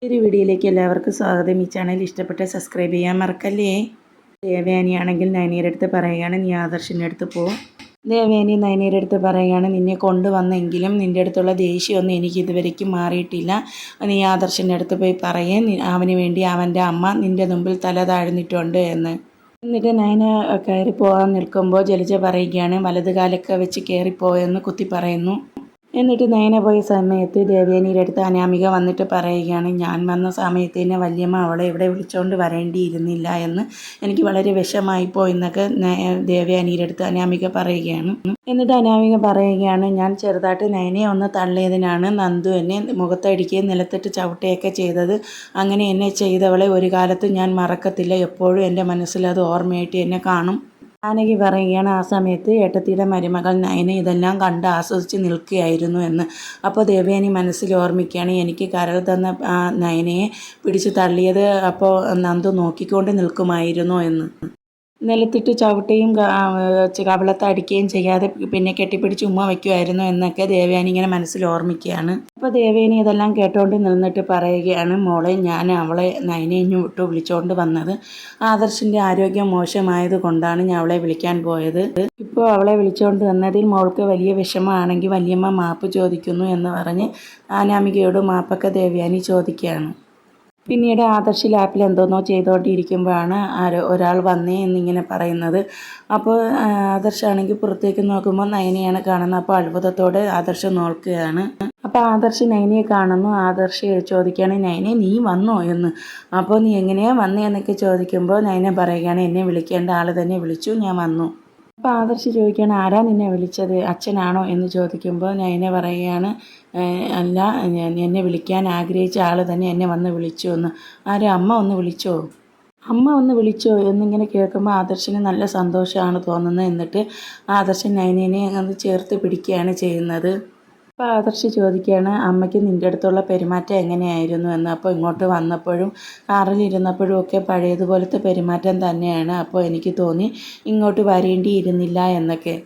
ഒരു വീഡിയോയിലേക്ക് എല്ലാവർക്കും സ്വാഗതം. ഈ ചാനൽ ഇഷ്ടപ്പെട്ട സബ്സ്ക്രൈബ് ചെയ്യാൻ മറക്കല്ലേ. ദേവയാനിയാണെങ്കിൽ നയനയുടെ അടുത്ത് പറയുകയാണ്, നീ ആദർശിൻ്റെ അടുത്ത് പോ. ദേവയാനി നയനയുടെ അടുത്ത് പറയുകയാണ്, നിന്നെ കൊണ്ടുവന്നെങ്കിലും നിൻ്റെ അടുത്തുള്ള ദേഷ്യമൊന്നും എനിക്ക് ഇതുവരേക്കും മാറിയിട്ടില്ല. നീ ആദർശിൻ്റെ അടുത്ത് പോയി പറയേ, അവന് വേണ്ടി അവൻ്റെ അമ്മ നിൻ്റെ മുമ്പിൽ തല താഴ്ന്നിട്ടുണ്ട് എന്ന്. എന്നിട്ട് നയന കയറി പോകാൻ നിൽക്കുമ്പോൾ ജലജ പറയുകയാണ്, വലത് കാലൊക്കെ വെച്ച് കയറിപ്പോയെന്ന് കുത്തി പറയുന്നു. എന്നിട്ട് നയന പോയ സമയത്ത് ദേവയാനിയുടെ അടുത്ത് അനാമിക വന്നിട്ട് പറയുകയാണ്, ഞാൻ വന്ന സമയത്ത് തന്നെ വല്യമ്മ അവളെ ഇവിടെ വിളിച്ചുകൊണ്ട് വരേണ്ടിയിരുന്നില്ല എന്ന്, എനിക്ക് വളരെ വിഷമായിപ്പോയി എന്നൊക്കെ ദേവയാനിയുടെ അടുത്ത് അനാമിക പറയുകയാണ്. എന്നിട്ട് അനാമിക പറയുകയാണ്, ഞാൻ ചെറുതായിട്ട് നയനയെ ഒന്ന് തള്ളിയതിനാണ് നന്ദു എന്നെ മുഖത്തടിക്കുകയും നിലത്തിട്ട് ചവിട്ടുകയൊക്കെ ചെയ്തത്. അങ്ങനെ എന്നെ ചെയ്തവളെ ഒരു കാലത്തും ഞാൻ മറക്കത്തില്ല. എപ്പോഴും എൻ്റെ മനസ്സിൽ അത് ഓർമ്മയായിട്ട് എന്നെ കാണും. ജാനകി പറയുകയാണ്, ആ സമയത്ത് ഏട്ടത്തിയുടെ മരുമകൾ നയന ഇതെല്ലാം കണ്ട് ആസ്വദിച്ച് നിൽക്കുകയായിരുന്നു എന്ന്. അപ്പോൾ ദേവയാനി മനസ്സിൽ ഓർമ്മിക്കുകയാണ്, എനിക്ക് കരൾ തന്ന ആ നയനയെ പിടിച്ച് തള്ളിയത് അപ്പോൾ നന്ദു നോക്കിക്കൊണ്ട് നിൽക്കുമായിരുന്നു എന്ന്. നിലത്തിട്ട് ചവിട്ടുകയും കവിളത്ത് അടിക്കുകയും ചെയ്യാതെ പിന്നെ കെട്ടിപ്പിടിച്ച് ഉമ്മ വയ്ക്കുമായിരുന്നു എന്നൊക്കെ ദേവയാനി ഇങ്ങനെ മനസ്സിൽ ഓർമ്മിക്കുകയാണ്. അപ്പോൾ ദേവയാനി ഇതെല്ലാം കേട്ടോണ്ട് നിന്നിട്ട് പറയുകയാണ്, മോളെ, ഞാൻ അവളെ നയനയിഞ്ഞു വിട്ടു വിളിച്ചുകൊണ്ട് വന്നത് ആദർശിൻ്റെ ആരോഗ്യം മോശമായത് കൊണ്ടാണ് ഞാൻ അവളെ വിളിക്കാൻ പോയത്. ഇപ്പോൾ അവളെ വിളിച്ചുകൊണ്ട് വന്നതിൽ മോൾക്ക് വലിയ വിഷമമാണെങ്കിൽ വല്യമ്മ മാപ്പ് ചോദിക്കുന്നു എന്ന് പറഞ്ഞ് അനാമികയോട് മാപ്പൊക്കെ ദേവയാനി ചോദിക്കുകയാണ്. പിന്നീട് ആദർശ് ലാപ്പിൽ എന്തോന്നോ ചെയ്തുകൊണ്ടിരിക്കുമ്പോഴാണ് ഒരാൾ വന്നേ എന്നിങ്ങനെ പറയുന്നത്. അപ്പോൾ ആദർശാണെങ്കിൽ പുറത്തേക്ക് നോക്കുമ്പോൾ നയനയാണ് കാണുന്നത്. അപ്പോൾ അത്ഭുതത്തോടെ ആദർശ് നോക്കുകയാണ്. അപ്പോൾ ആദർശ് നയനയെ കാണുന്നു. ആദർശ് ചോദിക്കുകയാണ്, നയനെ നീ വന്നോ എന്ന്. അപ്പോൾ നീ എങ്ങനെയാണ് വന്നേ എന്നൊക്കെ ചോദിക്കുമ്പോൾ നയന പറയുകയാണ്, എന്നെ വിളിക്കേണ്ട ആൾ തന്നെ വിളിച്ചു, ഞാൻ വന്നു. അപ്പോൾ ആദർശ് ചോദിക്കുകയാണ്, ആരാ നിന്നെ വിളിച്ചത്, അച്ഛനാണോ എന്ന് ചോദിക്കുമ്പോൾ നയന പറയുകയാണ്, അല്ല, എന്നെ വിളിക്കാൻ ആഗ്രഹിച്ച ആൾ തന്നെ എന്നെ വന്ന് വിളിച്ചു എന്ന്. ആരാ, അമ്മ ഒന്ന് വിളിച്ചോ, അമ്മ ഒന്ന് വിളിച്ചോ എന്നിങ്ങനെ കേൾക്കുമ്പോൾ ആദർശിന് നല്ല സന്തോഷമാണ് തോന്നുന്നത്. എന്നിട്ട് ആദർശൻ നയനയെ അത് ചേർത്ത് പിടിക്കുകയാണ് ചെയ്യുന്നത്. അപ്പോൾ ആദർശ് ചോദിക്കുകയാണ്, അമ്മയ്ക്ക് നിൻ്റെ അടുത്തുള്ള പെരുമാറ്റം എങ്ങനെയായിരുന്നു എന്ന്. അപ്പോൾ ഇങ്ങോട്ട് വന്നപ്പോഴും കാറിലിരുന്നപ്പോഴും ഒക്കെ പഴയതുപോലത്തെ പെരുമാറ്റം തന്നെയാണ്. അപ്പോൾ എനിക്ക് തോന്നി ഇങ്ങോട്ട് വരേണ്ടിയിരുന്നില്ല എന്നൊക്കെ.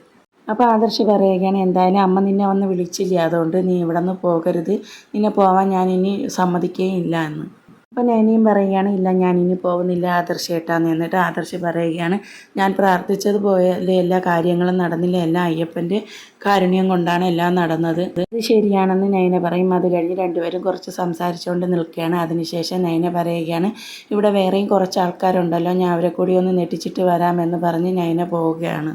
അപ്പോൾ ആദർശ് പറയുകയാണ്, എന്തായാലും അമ്മ നിന്നെ വന്ന് വിളിച്ചില്ല, അതുകൊണ്ട് നീ ഇവിടെ നിന്ന് പോകരുത്, നിന്നെ പോവാൻ ഞാനിനി സമ്മതിക്കുകയില്ല എന്ന്. അപ്പോൾ നയനയും പറയുകയാണ്, ഇല്ല, ഞാനിനി പോകുന്നില്ല ആദർശേട്ടാന്ന്. എന്നിട്ട് ആദർശ് പറയുകയാണ്, ഞാൻ പ്രാർത്ഥിച്ചതുപോലെ എല്ലാ കാര്യങ്ങളും നടന്നില്ല, എല്ലാം അയ്യപ്പൻ്റെ കാരുണ്യം കൊണ്ടാണ് എല്ലാം നടന്നത്. അത് ശരിയാണെന്ന് നയന പറയും. അത് കഴിഞ്ഞ് രണ്ടുപേരും കുറച്ച് സംസാരിച്ചുകൊണ്ട് നിൽക്കുകയാണ്. അതിനുശേഷം നയന പറയുകയാണ്, ഇവിടെ വേറെയും കുറച്ച് ആൾക്കാരുണ്ടല്ലോ, ഞാൻ അവരെ കൂടി ഒന്ന് നെട്ടിച്ചിട്ട് വരാമെന്ന് പറഞ്ഞ് നയന പോവുകയാണ്.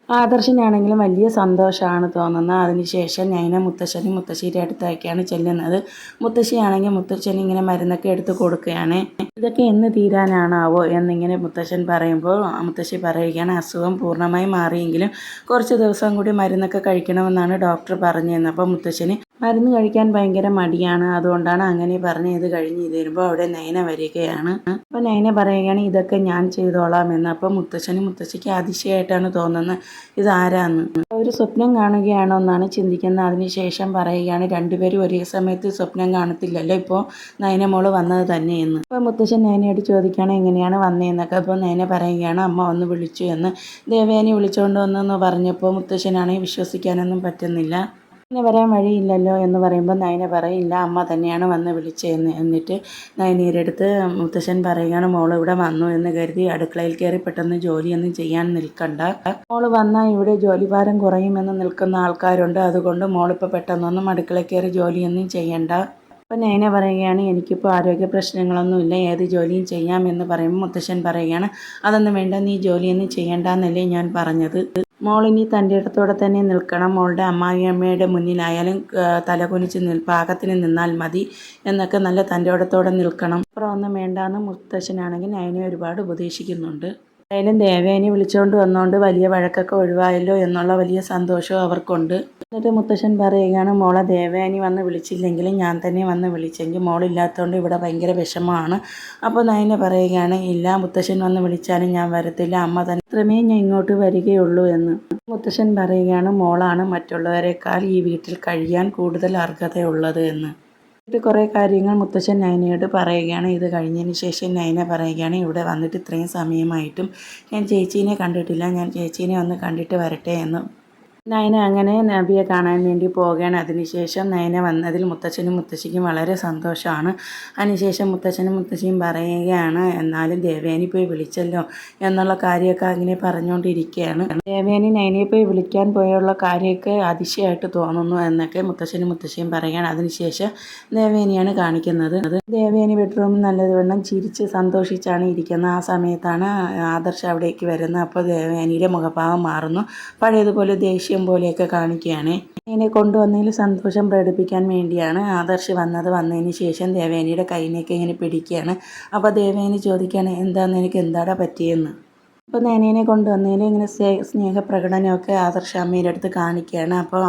ആദർശിനാണെങ്കിലും വലിയ സന്തോഷമാണ് തോന്നുന്നത്. അതിനുശേഷം നയന മുത്തശ്ശനും മുത്തശ്ശിയുടെ അടുത്തേക്കാണ് ചെല്ലുന്നത്. മുത്തശ്ശിയാണെങ്കിൽ മുത്തശ്ശൻ ഇങ്ങനെ മരുന്നൊക്കെ എടുത്ത് കൊടുക്കുകയാണ്. ഇതൊക്കെ എന്ന് തീരാനാണാവോ എന്നിങ്ങനെ മുത്തശ്ശൻ പറയുമ്പോൾ മുത്തശ്ശി പറയുകയാണ്, അസുഖം പൂർണ്ണമായി മാറിയെങ്കിലും കുറച്ച് ദിവസം കൂടി മരുന്നൊക്കെ കഴിക്കണമെന്നാണ് ഡോക്ടർ പറഞ്ഞതെന്ന്. അപ്പോൾ മുത്തശ്ശന് മരുന്ന് കഴിക്കാൻ ഭയങ്കര മടിയാണ്, അതുകൊണ്ടാണ് അങ്ങനെ പറഞ്ഞ് ഇത് കഴിഞ്ഞ് തരുമ്പോൾ അവിടെ നയന വരികയാണ്. അപ്പോൾ നയന പറയുകയാണ്, ഇതൊക്കെ ഞാൻ ചെയ്തോളാം എന്ന്. അപ്പോൾ മുത്തശ്ശനും മുത്തശ്ശിക്ക് അതിശയമായിട്ടാണ് തോന്നുന്നത്, ഇതാരാന്ന്. ഒരു സ്വപ്നം കാണുകയാണോ എന്നാണ് ചിന്തിക്കുന്നത്. അതിനുശേഷം പറയുകയാണ്, രണ്ടുപേരും ഒരേ സമയത്ത് സ്വപ്നം കാണത്തില്ലല്ലോ, ഇപ്പോൾ നയന മോള് വന്നത് തന്നെയെന്ന്. അപ്പോൾ മുത്തശ്ശൻ നയനയോട് ചോദിക്കുകയാണ്, എങ്ങനെയാണ് വന്നതെന്നൊക്കെ. അപ്പോൾ നയന പറയുകയാണ്, അമ്മ വന്ന് വിളിച്ചു എന്ന്. ദേവയാനി വിളിച്ചുകൊണ്ട് വന്നെന്ന് പറഞ്ഞപ്പോൾ മുത്തശ്ശനാണെങ്കിൽ വിശ്വസിക്കാനൊന്നും പറ്റുന്നില്ല. അങ്ങനെ വരാൻ വഴിയില്ലല്ലോ എന്ന് പറയുമ്പോൾ നയന പറയില്ല, അമ്മ തന്നെയാണ് വന്ന് വിളിച്ചതെന്ന്. എന്നിട്ട് നയനയുടെ അടുത്ത് മുത്തശ്ശൻ പറയുകയാണ്, മോൾ ഇവിടെ വന്നു എന്ന് കരുതി അടുക്കളയിൽ കയറി പെട്ടെന്ന് ജോലിയൊന്നും ചെയ്യാൻ നിൽക്കണ്ട. മോൾ വന്നാൽ ഇവിടെ ജോലിഭാരം കുറയുമെന്ന് നിൽക്കുന്ന ആൾക്കാരുണ്ട്, അതുകൊണ്ട് മോളിപ്പോൾ പെട്ടെന്നൊന്നും അടുക്കളയിൽ കയറി ജോലിയൊന്നും ചെയ്യണ്ട. അപ്പോൾ നയന പറയുകയാണ്, എനിക്കിപ്പോൾ ആരോഗ്യ പ്രശ്നങ്ങളൊന്നുമില്ല, ഏത് ജോലിയും ചെയ്യാമെന്ന് പറയുമ്പോൾ മുത്തശ്ശൻ പറയുകയാണ്, അതൊന്നും വേണ്ട, നീ ജോലിയൊന്നും ചെയ്യണ്ടെന്നല്ലേ ഞാൻ പറഞ്ഞത്. മോളിനി തൻ്റെ ഇടത്തോടെ തന്നെ നിൽക്കണം, മോളുടെ അമ്മായിയമ്മയുടെ മുന്നിലായാലും തലകുനിച്ച് പാകത്തിന് നിന്നാൽ മതി എന്നൊക്കെ നല്ല തൻ്റെ ഇടത്തോടെ നിൽക്കണം. അപ്പുറം ഒന്നും വേണ്ടാന്ന് മുത്തശ്ശനാണെങ്കിൽ നയനെ ഒരുപാട് ഉപദേശിക്കുന്നുണ്ട്. എന്തായാലും ദേവയാനി വിളിച്ചുകൊണ്ട് വന്നുകൊണ്ട് വലിയ വഴക്കൊക്കെ ഒഴിവായല്ലോ എന്നുള്ള വലിയ സന്തോഷവും അവർക്കുണ്ട്. എന്നിട്ട് മുത്തശ്ശൻ പറയുകയാണ്, മോളെ ദേവയാനി വന്ന് വിളിച്ചില്ലെങ്കിലും ഞാൻ തന്നെ വന്ന് വിളിച്ചെങ്കിൽ മോളില്ലാത്തതുകൊണ്ട് ഇവിടെ ഭയങ്കര വിഷമമാണ്. അപ്പോൾ നയന പറയുകയാണ്, ഇല്ല, മുത്തശ്ശൻ വന്ന് വിളിച്ചാലും ഞാൻ വരത്തില്ല, അമ്മ തന്നെ മാത്രമേ ഞാൻ ഇങ്ങോട്ട് വരികയുള്ളൂ എന്ന്. മുത്തശ്ശൻ പറയുകയാണ്, മോളാണ് മറ്റുള്ളവരെക്കാൾ ഈ വീട്ടിൽ കഴിയാൻ കൂടുതൽ അർഹതയുള്ളത് എന്ന്. ഇത് കുറേ കാര്യങ്ങൾ മുത്തശ്ശൻ നയനയോട് പറയുകയാണ്. ഇത് കഴിഞ്ഞതിന് ശേഷം നയന പറയുകയാണ്, ഇവിടെ വന്നിട്ട് ഇത്രയും സമയമായിട്ടും ഞാൻ ചേച്ചീനെ കണ്ടിട്ടില്ല, ഞാൻ ചേച്ചീനെ ഒന്ന് കണ്ടിട്ട് വരട്ടെ എന്ന്. നയന അങ്ങനെ നബിയെ കാണാൻ വേണ്ടി പോവുകയാണ്. അതിനുശേഷം നയന വന്നതിൽ മുത്തച്ഛനും മുത്തശ്ശിക്കും വളരെ സന്തോഷമാണ്. അതിനുശേഷം മുത്തച്ഛനും മുത്തശ്ശിയും പറയുകയാണ്, എന്നാലും ദേവയാനി പോയി വിളിച്ചല്ലോ എന്നുള്ള കാര്യമൊക്കെ അങ്ങനെ പറഞ്ഞുകൊണ്ടിരിക്കുകയാണ്. ദേവയാനി നയനയെ പോയി വിളിക്കാൻ പോയുള്ള കാര്യമൊക്കെ അതിശയമായിട്ട് തോന്നുന്നു എന്നൊക്കെ മുത്തച്ഛനും മുത്തശ്ശിയും പറയുകയാണ്. അതിനുശേഷം ദേവയാനിയാണ് കാണിക്കുന്നത്. ദേവയാനി ബെഡ്റൂമിൽ നല്ലതുവണ്ണം ചിരിച്ച് സന്തോഷിച്ചാണ് ഇരിക്കുന്നത്. ആ സമയത്താണ് ആദർശ് അവിടേക്ക് വരുന്നത്. അപ്പോൾ ദേവയാനിയുടെ മുഖഭാവം മാറുന്നു. പഴയതുപോലെ ദേഷ്യം പോലെയൊക്കെ കാണിക്കുകയാണ്. ഇതിനെ കൊണ്ടുവന്നതിൽ സന്തോഷം പ്രകടിപ്പിക്കാൻ വേണ്ടിയാണ് ആദർശ് വന്നതിന് ശേഷം ദേവയാനിയുടെ കൈയിലേക്ക് ഇങ്ങനെ പിടിക്കുകയാണ്. അപ്പോൾ ദേവയാനി ചോദിക്കുകയാണ്, നിനക്ക് എന്താടാ പറ്റിയെന്ന്. അപ്പോൾ നയനയെ കൊണ്ടുവന്നതിൽ ഇങ്ങനെ സ്നേഹപ്രകടനമൊക്കെ ആദർശ് അമ്മയുടെ അടുത്ത് കാണിക്കുകയാണ്. അപ്പോൾ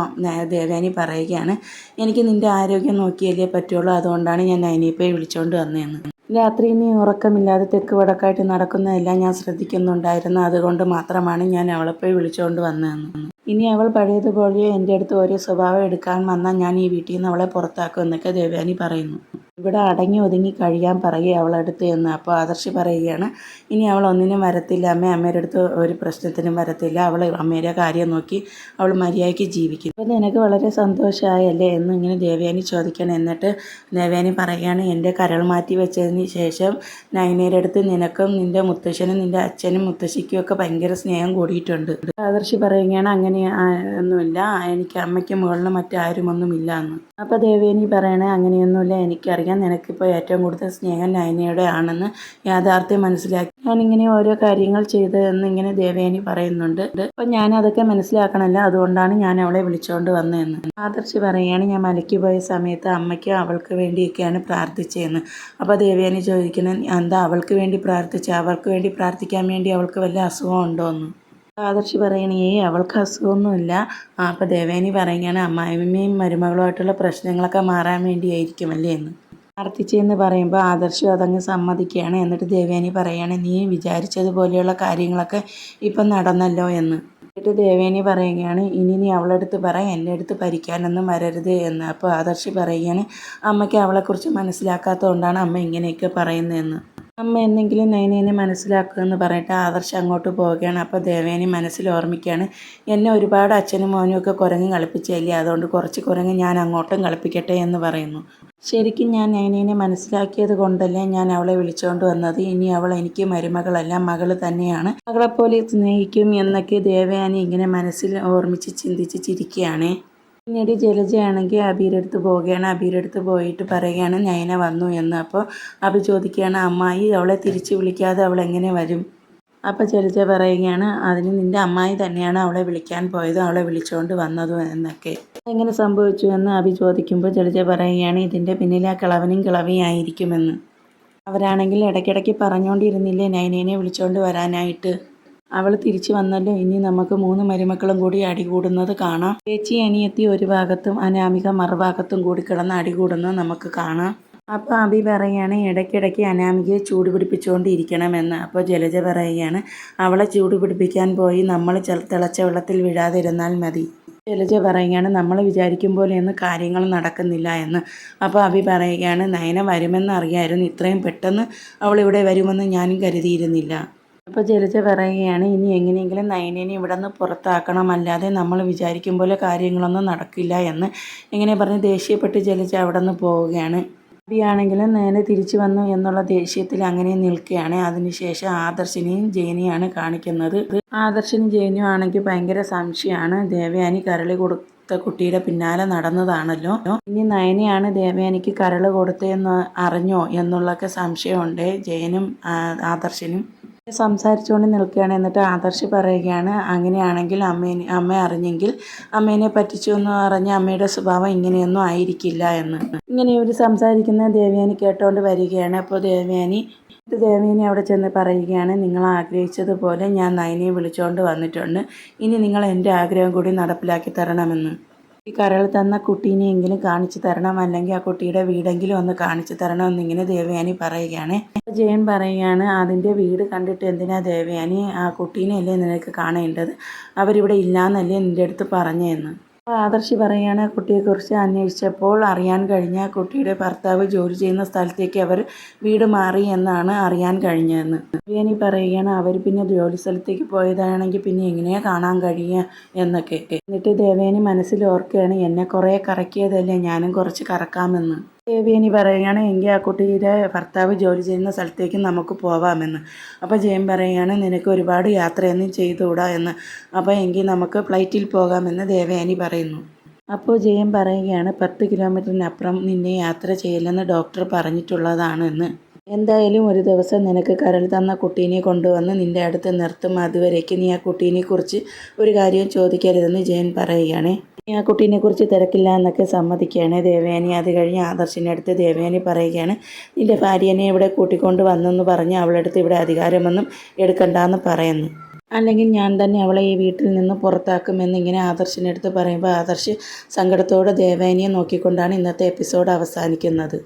ദേവയാനി പറയുകയാണ്, എനിക്ക് നിൻ്റെ ആരോഗ്യം നോക്കിയല്ലേ പറ്റുള്ളൂ, അതുകൊണ്ടാണ് ഞാൻ നയനയെ പോയി വിളിച്ചുകൊണ്ട് വന്നതെന്ന്. രാത്രി നീ ഉറക്കമില്ലാതെ തെക്ക് വടക്കായിട്ട് നടക്കുന്നതെല്ലാം ഞാൻ ശ്രദ്ധിക്കുന്നുണ്ടായിരുന്നു. അതുകൊണ്ട് മാത്രമാണ് ഞാൻ അവളെ പോയി വിളിച്ചുകൊണ്ട് വന്നതെന്ന്. ഇനി അവൾ പഴയതുപോലെ എൻ്റെ അടുത്ത് ഓരോ സ്വഭാവം എടുക്കാൻ വന്നാൽ ഞാൻ ഈ വീട്ടിൽ നിന്ന് അവളെ പുറത്താക്കും എന്നൊക്കെ ദേവയാനി പറയുന്നു. ഇവിടെ അടങ്ങി ഒതുങ്ങി കഴിയാൻ പറയുക അവളടുത്ത് എന്ന്. അപ്പോൾ ആദർശ് പറയുകയാണ്, ഇനി അവൾ ഒന്നിനും വരത്തില്ല അമ്മയുടെ അടുത്ത് ഒരു പ്രശ്നത്തിനും വരത്തില്ല. അവൾ അമ്മയുടെ കാര്യം നോക്കി അവൾ മര്യാദയ്ക്ക് ജീവിക്കും. അപ്പോൾ നിനക്ക് വളരെ സന്തോഷമായല്ലേ എന്ന് ഇങ്ങനെ ദേവയാനി ചോദിക്കണം. എന്നിട്ട് ദേവയാനി പറയുകയാണ്, എൻ്റെ കരൾ മാറ്റി വെച്ചതിന് ശേഷം നയനയുടെ അടുത്ത് നിനക്കും നിൻ്റെ മുത്തശ്ശനും നിൻ്റെ അച്ഛനും മുത്തശ്ശിക്കും ഒക്കെ ഭയങ്കര സ്നേഹം കൂടിയിട്ടുണ്ട്. ആദർശ് പറയുകയാണ്, അങ്ങനെ ഒന്നുമില്ല, എനിക്ക് അമ്മയ്ക്ക് മുകളിൽ മറ്റാരുമൊന്നുമില്ല എന്ന്. അപ്പോൾ ദേവയാനി പറയണേ, അങ്ങനെയൊന്നുമില്ല, എനിക്കറിയാം നിനക്കിപ്പോൾ ഏറ്റവും കൂടുതൽ സ്നേഹം നയനയുടെ ആണെന്ന് യാഥാർത്ഥ്യം മനസ്സിലാക്കി ഞാനിങ്ങനെ ഓരോ കാര്യങ്ങൾ ചെയ്തതെന്ന് ഇങ്ങനെ ദേവയാനി പറയുന്നുണ്ട്. അപ്പോൾ ഞാൻ അതൊക്കെ മനസ്സിലാക്കണമല്ലോ, അതുകൊണ്ടാണ് ഞാൻ അവളെ വിളിച്ചുകൊണ്ട് വന്നതെന്ന്. ആദർശ് പറയുകയാണ്, ഞാൻ മലയ്ക്ക് പോയ സമയത്ത് അമ്മയ്ക്ക് അവൾക്ക് വേണ്ടിയൊക്കെയാണ് പ്രാർത്ഥിച്ചതെന്ന്. അപ്പോൾ ദേവയാനി ചോദിക്കുന്നത്, എന്താ അവൾക്ക് വേണ്ടി അവൾക്ക് വേണ്ടി പ്രാർത്ഥിക്കാൻ വേണ്ടി അവൾക്ക് വല്ല അസുഖം ഉണ്ടോ എന്ന്. ആദർശ് പറയണേ, അവൾക്ക് അസുഖമൊന്നുമില്ല. അപ്പോൾ ദേവയാനി പറയുകയാണ്, അമ്മായിയമ്മയും മരുമകളുമായിട്ടുള്ള പ്രശ്നങ്ങളൊക്കെ മാറാൻ വേണ്ടിയായിരിക്കുമല്ലേ എന്ന്. പ്രാർത്ഥിച്ചെന്ന് പറയുമ്പോൾ ആദർശ് അതങ്ങ് സമ്മതിക്കുകയാണ്. എന്നിട്ട് ദേവയാനി പറയുകയാണ്, നീ വിചാരിച്ചതുപോലെയുള്ള കാര്യങ്ങളൊക്കെ ഇപ്പം നടന്നല്ലോ എന്ന്. എന്നിട്ട് ദേവയാനി പറയുകയാണ്, ഇനി നീ അവളടുത്ത് എൻ്റെ അടുത്ത് ഭരിക്കാനൊന്നും വരരുത് എന്ന്. അപ്പോൾ ആദർശ് പറയുകയാണ്, അമ്മയ്ക്ക് അവളെക്കുറിച്ച് മനസ്സിലാക്കാത്തതുകൊണ്ടാണ് അമ്മ ഇങ്ങനെയൊക്കെ പറയുന്നതെന്ന്. അമ്മ എന്തെങ്കിലും നയനേനെ മനസ്സിലാക്കുമെന്ന് പറഞ്ഞിട്ട് ആദർശ് അങ്ങോട്ട് പോവുകയാണ്. അപ്പോൾ ദേവയാനി മനസ്സിൽ ഓർമ്മിക്കുകയാണ്, എന്നെ ഒരുപാട് അച്ഛനും മോനും ഒക്കെ കുരങ്ങ് കളിപ്പിച്ചല്ലേ, അതുകൊണ്ട് കുറച്ച് കുരങ്ങ് ഞാൻ അങ്ങോട്ടും കളിപ്പിക്കട്ടെ എന്ന് പറയുന്നു. ശരിക്കും ഞാൻ നയനേനെ മനസ്സിലാക്കിയത് കൊണ്ടല്ലേ ഞാൻ അവളെ വിളിച്ചുകൊണ്ട് വന്നത്. ഇനി അവൾ എനിക്ക് മരുമകളല്ല, മകൾ തന്നെയാണ്. മകളെപ്പോലെ സ്നേഹിക്കും എന്നൊക്കെ ദേവയാനി ഇങ്ങനെ മനസ്സിൽ ഓർമ്മിച്ച് ചിന്തിച്ച് ചിരിക്കുകയാണ്. പിന്നീട് ജലജയാണെങ്കിൽ അബിയുടെ അടുത്ത് പോവുകയാണ്. അബിയുടെ അടുത്ത് പോയിട്ട് പറയുകയാണ്, നയന വന്നു എന്ന്. അപ്പോൾ അബി ചോദിക്കുകയാണ്, അമ്മായി അവളെ തിരിച്ച് വിളിക്കാതെ അവൾ എങ്ങനെ വരും. അപ്പോൾ ജലജ പറയുകയാണ്, അതിന് നിൻ്റെ അമ്മായി തന്നെയാണ് അവളെ വിളിക്കാൻ പോയത്, അവളെ വിളിച്ചുകൊണ്ട് വന്നതും എന്നൊക്കെ. എങ്ങനെ സംഭവിച്ചു എന്ന് അബി ചോദിക്കുമ്പോൾ ജലജ പറയുകയാണ്, ഇതിൻ്റെ പിന്നിൽ ആ കിളവനും കിളവിയായിരിക്കുമെന്ന്. അവരാണെങ്കിൽ ഇടയ്ക്കിടയ്ക്ക് പറഞ്ഞുകൊണ്ടിരുന്നില്ലേ നയനേനെ വിളിച്ചുകൊണ്ട് വരാനായിട്ട്. അവൾ തിരിച്ചു വന്നല്ലോ, ഇനി നമുക്ക് 3 മരുമക്കളും കൂടി അടികൂടുന്നത് കാണാം. ചേച്ചി അനിയത്തി ഒരു ഭാഗത്തും അനാമിക മറുഭാഗത്തും കൂടി കിടന്ന് അടികൂടുന്നത് നമുക്ക് കാണാം. അപ്പോൾ അബി പറയുകയാണ്, ഇടയ്ക്കിടയ്ക്ക് അനാമികയെ ചൂട് പിടിപ്പിച്ചുകൊണ്ടിരിക്കണമെന്ന്. അപ്പോൾ ജലജ പറയുകയാണ്, അവളെ ചൂട് പിടിപ്പിക്കാൻ പോയി നമ്മൾ തിളച്ച വെള്ളത്തിൽ വീഴാതിരുന്നാൽ മതി. ജലജ പറയുകയാണ്, നമ്മൾ വിചാരിക്കും പോലെയൊന്നും കാര്യങ്ങൾ നടക്കുന്നില്ല എന്ന്. അപ്പോൾ അബി പറയുകയാണ്, നയന വരുമെന്ന് അറിയാമായിരുന്നു, ഇത്രയും പെട്ടെന്ന് അവളിവിടെ വരുമെന്ന് ഞാനും കരുതിയിരുന്നില്ല. അപ്പോൾ ജലജ പറയുകയാണ്, ഇനി എങ്ങനെയെങ്കിലും നയനേനെ ഇവിടെ നിന്ന് പുറത്താക്കണം, അല്ലാതെ നമ്മൾ വിചാരിക്കും പോലെ കാര്യങ്ങളൊന്നും നടക്കില്ല എന്ന് ഇങ്ങനെ പറഞ്ഞ് ദേഷ്യപ്പെട്ട് ജലജ അവിടെ നിന്ന് പോവുകയാണ്. അബിയാണെങ്കിലും നയന തിരിച്ചു വന്നു എന്നുള്ള ദേഷ്യത്തിൽ അങ്ങനെ നിൽക്കുകയാണ്. അതിനുശേഷം ആദർശിനെയും ജയനെയാണ് കാണിക്കുന്നത്. ആദർശിനും ജയനും ആണെങ്കിൽ ഭയങ്കര സംശയമാണ്. ദേവയാനി കരളി കൊടുത്ത കുട്ടിയുടെ പിന്നാലെ നടന്നതാണല്ലോ, ഇനി നയനയാണ് ദേവയാനിക്ക് കരൾ കൊടുത്തതെന്ന് അറിഞ്ഞോ എന്നുള്ളൊക്കെ സംശയമുണ്ട് ജയനും ആദർശിനും. സംസാരിച്ചുകൊണ്ട് നിൽക്കുകയാണ്. എന്നിട്ട് ആദർശ് പറയുകയാണ്, അങ്ങനെയാണെങ്കിൽ അമ്മ അറിഞ്ഞെങ്കിൽ അമ്മേനെ പറ്റിച്ചു എന്ന് പറഞ്ഞ് അമ്മയുടെ സ്വഭാവം ഇങ്ങനെയൊന്നും ആയിരിക്കില്ല എന്ന്. ഇങ്ങനെ ഇവർ സംസാരിക്കുന്ന ദേവയാനി കേട്ടോണ്ട് വരികയാണ്. അപ്പോൾ ദേവയാനി അവിടെ ചെന്ന് പറയുകയാണ്, നിങ്ങൾ ആഗ്രഹിച്ചതുപോലെ ഞാൻ നയനയെ വിളിച്ചുകൊണ്ട് വന്നിട്ടുണ്ട്, ഇനി നിങ്ങൾ എൻ്റെ ആഗ്രഹം കൂടി നടപ്പിലാക്കി തരണമെന്ന്. ഈ കരൾ തന്ന കുട്ടീനെയെങ്കിലും കാണിച്ചു തരണം, അല്ലെങ്കിൽ ആ കുട്ടിയുടെ വീടെങ്കിലും ഒന്ന് കാണിച്ചു തരണമെന്നിങ്ങനെ ദേവയാനി പറയുകയാണ്. ജയൻ പറയുകയാണ്, അതിൻ്റെ വീട് കണ്ടിട്ട് എന്തിനാ ദേവയാനി, ആ കുട്ടീനെയല്ലേ നിനക്ക് കാണേണ്ടത്, അവരിവിടെ ഇല്ലയെന്നല്ലേ നിൻ്റെ അടുത്ത് പറഞ്ഞതെന്ന്. അപ്പോൾ ആദർശ് പറയുകയാണ് കുട്ടിയെക്കുറിച്ച് അന്വേഷിച്ചപ്പോൾ അറിയാൻ കഴിഞ്ഞ കുട്ടിയുടെ ഭർത്താവ് ജോലി ചെയ്യുന്ന സ്ഥലത്തേക്ക് അവർ വീട് മാറി എന്നാണ് അറിയാൻ കഴിഞ്ഞതെന്ന്. ദേവയാനി പറയുകയാണ് അവർ പിന്നെ ജോലി സ്ഥലത്തേക്ക് പോയതാണെങ്കിൽ പിന്നെ എങ്ങനെയാണ് കാണാൻ കഴിയുക എന്നൊക്കെ. എന്നിട്ട് ദേവയാനി മനസ്സിൽ ഓർക്കുകയാണ് എന്നെ കുറേ കറക്കിയതല്ലേ ഞാനും കുറച്ച് കറക്കാമെന്ന്. ദേവയാനി പറയുകയാണ് എങ്കിൽ ആ കുട്ടിയുടെ ഭർത്താവ് ജോലി ചെയ്യുന്ന സ്ഥലത്തേക്ക് നമുക്ക് പോവാമെന്ന്. അപ്പോൾ ജയൻ പറയുകയാണ് നിനക്ക് ഒരുപാട് യാത്രയൊന്നും ചെയ്തുകൂടാ എന്ന്. അപ്പോൾ എങ്കിൽ നമുക്ക് ഫ്ലൈറ്റിൽ പോകാമെന്ന് ദേവയാനി പറയുന്നു. അപ്പോൾ ജയൻ പറയുകയാണ് 10 കിലോമീറ്ററിനപ്പുറം നിന്നെ യാത്ര ചെയ്യില്ലെന്ന് ഡോക്ടർ പറഞ്ഞിട്ടുള്ളതാണെന്ന്. എന്തായാലും ഒരു ദിവസം നിനക്ക് കരൾ തന്ന കുട്ടീനെ കൊണ്ടുവന്ന് നിൻ്റെ അടുത്ത് നിർത്തും. അതുവരേക്ക് നീ ആ കുട്ടീനെക്കുറിച്ച് ഒരു കാര്യവും ചോദിക്കരുതെന്ന് ജയൻ പറയുകയാണ്. നീ ആ കുട്ടീനെക്കുറിച്ച് തിരക്കില്ല എന്നൊക്കെ സമ്മതിക്കുകയാണ് ദേവയാനി. അത് കഴിഞ്ഞ് ആദർശിൻ്റെ അടുത്ത് ദേവയാനി പറയുകയാണ് നിൻ്റെ ഭാര്യനെ ഇവിടെ കൂട്ടിക്കൊണ്ട് വന്നെന്ന് പറഞ്ഞ് അവളടുത്ത് ഇവിടെ അധികാരമൊന്നും എടുക്കണ്ടെന്ന് പറയുന്നു. അല്ലെങ്കിൽ ഞാൻ തന്നെ അവളെ ഈ വീട്ടിൽ നിന്ന് പുറത്താക്കുമെന്നിങ്ങനെ ആദർശിൻ്റെ അടുത്ത് പറയുമ്പോൾ ആദർശ് സങ്കടത്തോടെ ദേവയാനിയെ നോക്കിക്കൊണ്ടാണ് ഇന്നത്തെ എപ്പിസോഡ് അവസാനിക്കുന്നത്.